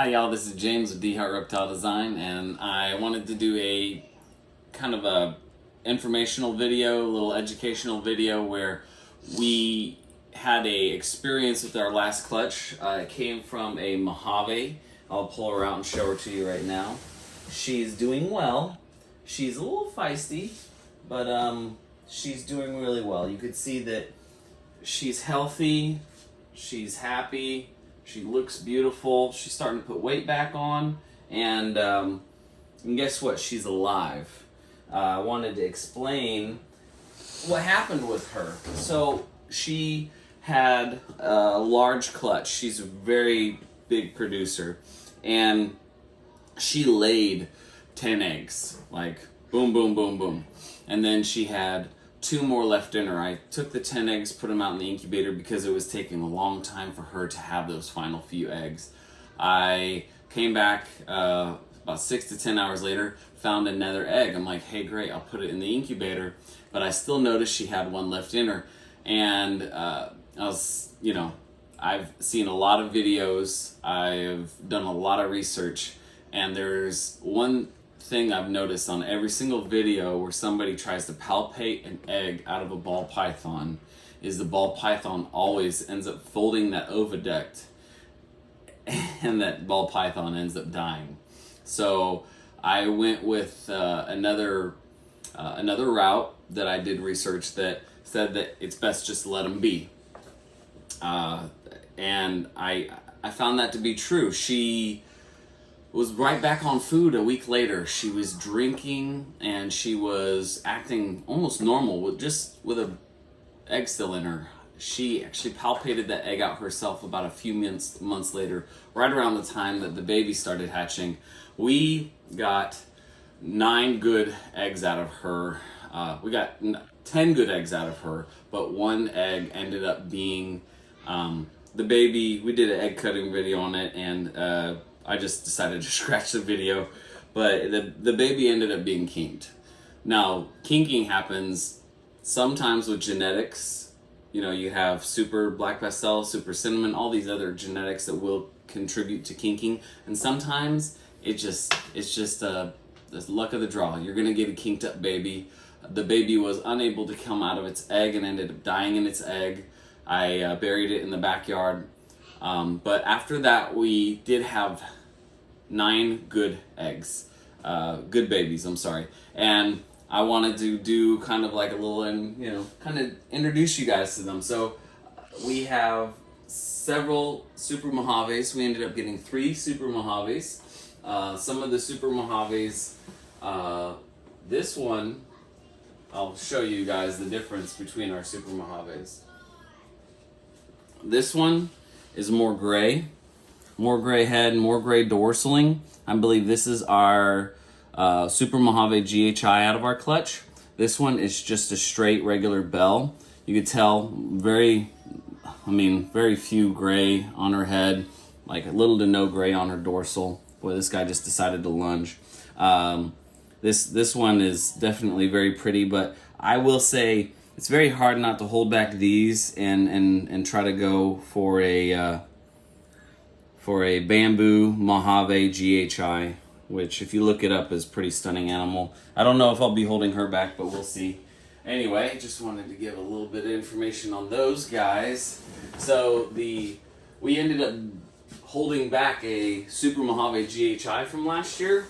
Hi y'all, this is James with D Heart Reptile Design, and I wanted to do a kind of a informational video, a little educational video where we had a experience with our last clutch. It came from a Mojave. I'll pull her out and show her to you right now. She's doing well. She's a little feisty, but she's doing really well. You could see that she's healthy, she's happy. She looks beautiful. She's starting to put weight back on, and guess what? She's alive. I wanted to explain what happened with her. So she had a large clutch. She's a very big producer, and she laid 10 eggs, like boom, boom, boom, boom, and then she had 2 more left in her. I took the 10 eggs, put them out in the incubator because it was taking a long time for her to have those final few eggs. I came back about 6 to 10 hours later, found another egg. I'm like, hey, great, I'll put it in the incubator. But I still noticed she had 1 left in her. And I've seen a lot of videos, I've done a lot of research, and there's one thing I've noticed on every single video where somebody tries to palpate an egg out of a ball python is the ball python always ends up folding that oviduct, and that ball python ends up dying. So I went with another route that I did research that said that it's best just to let them be, and I found that to be true. She was right back on food a week later. She was drinking and she was acting almost normal with a egg still in her. She actually palpated that egg out herself about a few months later, right around the time that the baby started hatching. We got 9 good eggs out of her. We got 10 good eggs out of her, but 1 egg ended up being the baby. We did an egg cutting video on it, and I just decided to scratch the video, but the baby ended up being kinked. Now, kinking happens sometimes with genetics. You know, you have super black pastel, super cinnamon, all these other genetics that will contribute to kinking, and sometimes it's just the luck of the draw. You're gonna get a kinked up baby. The baby was unable to come out of its egg and ended up dying in its egg. I buried it in the backyard. But after that, we did have 9 good eggs, good babies, I'm sorry. And I wanted to do kind of like a little, kind of introduce you guys to them. So we have several Super Mojaves. We ended up getting 3 Super Mojaves. Some of the Super Mojaves, this one, I'll show you guys the difference between our Super Mojaves. This one is more gray head, more gray dorsaling. I believe this is our Super Mojave GHI out of our clutch. This one is just a straight regular bell. You could tell very few gray on her head, like a little to no gray on her dorsal. Boy, this guy just decided to lunge. This one is definitely very pretty, but I will say it's very hard not to hold back these and try to go for a bamboo Mojave GHI, which if you look it up is a pretty stunning animal. I don't know if I'll be holding her back, but we'll see. Anyway, just wanted to give a little bit of information on those guys. So we ended up holding back a Super Mojave GHI from last year,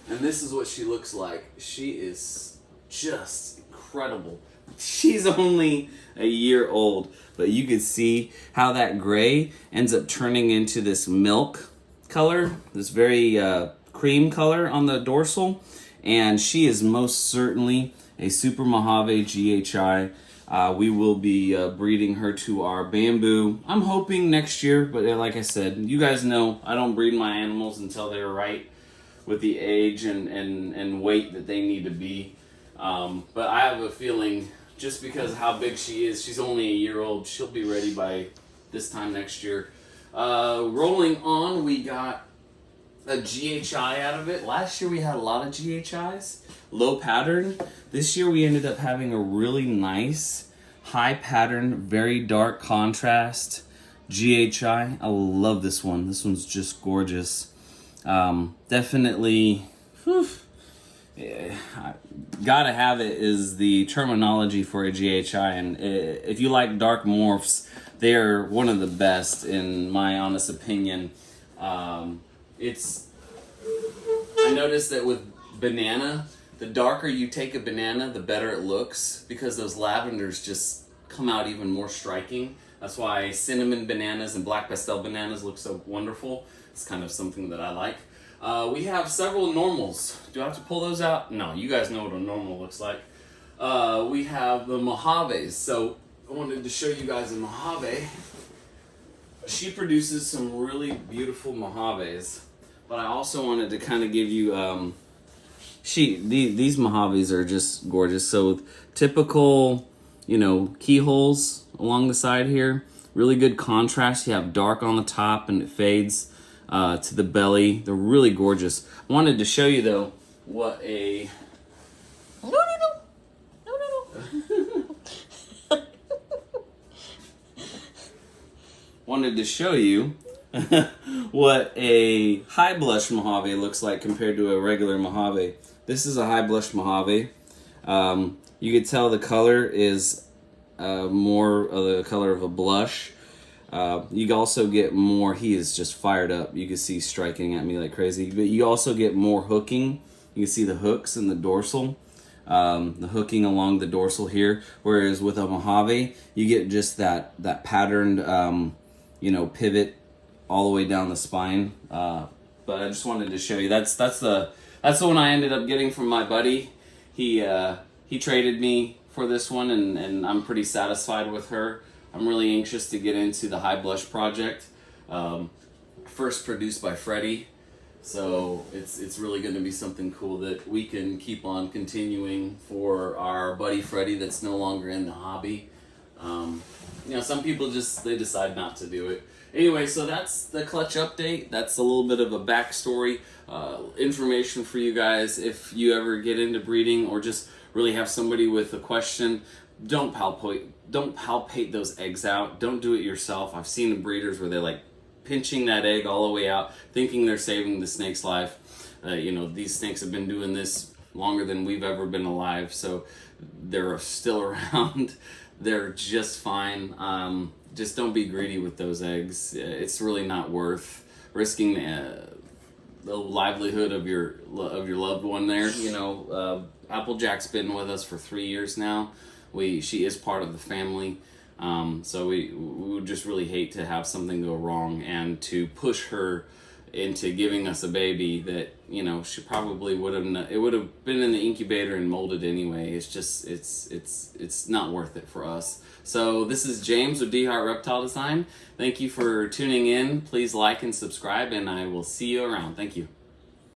and this is what she looks like. She is just incredible. She's only a year old, but you can see how that gray ends up turning into this milk color, this very cream color on the dorsal, and she is most certainly a Super Mojave GHI. We will be breeding her to our bamboo, I'm hoping next year, but like I said, you guys know I don't breed my animals until they're right with the age and weight that they need to be. But I have a feeling, just because of how big she is, she's only a year old, she'll be ready by this time next year. Rolling on, we got a GHI out of it. Last year we had a lot of GHIs, low pattern. This year we ended up having a really nice high pattern, very dark contrast GHI. I love this one. This one's just gorgeous. Definitely, whew, yeah, gotta have it is the terminology for a GHI, and if you like dark morphs, they are one of the best in my honest opinion. It's I noticed that with banana, the darker you take a banana, the better it looks because those lavenders just come out even more striking. That's why cinnamon bananas and black pastel bananas look so wonderful. It's kind of something that I like. We have several normals. Do I have to pull those out? No, you guys know what a normal looks like. We have the Mojaves. So I wanted to show you guys a Mojave. She produces some really beautiful Mojaves. But I also wanted to kind of give you, these Mojaves are just gorgeous. So typical, keyholes along the side here. Really good contrast. You have dark on the top and it fades to the belly. They're really gorgeous. I wanted to show you though what a... wanted to show you what a high blush Mojave looks like compared to a regular Mojave. This is a high blush Mojave. You could tell the color is more of the color of a blush. You also get more, he is just fired up. You can see striking at me like crazy. But you also get more hooking. You can see the hooks in the dorsal. The hooking along the dorsal here. Whereas with a Mojave, you get just that patterned, pivot all the way down the spine. But I just wanted to show you. That's the one I ended up getting from my buddy. He traded me for this one, and I'm pretty satisfied with her. I'm really anxious to get into the High Blush project. First produced by Freddie, so it's really going to be something cool that we can keep on continuing for our buddy Freddie that's no longer in the hobby. Some people they decide not to do it. Anyway, so that's the clutch update. That's a little bit of a backstory, information for you guys. If you ever get into breeding or just really have somebody with a question, don't palpate those eggs out. Don't do it yourself. I've seen breeders where they're like pinching that egg all the way out, thinking they're saving the snake's life. These snakes have been doing this longer than we've ever been alive, so they're still around. They're just fine. Just don't be greedy with those eggs. It's really not worth risking the livelihood of your loved one there. Applejack's been with us for 3 years now. She is part of the family. So we would just really hate to have something go wrong and to push her into giving us a baby that she probably would have been in the incubator and molded anyway. It's just it's not worth it for us. So this is James with D Heart Reptile Design. Thank you for tuning in. Please like and subscribe, and I will see you around. Thank you.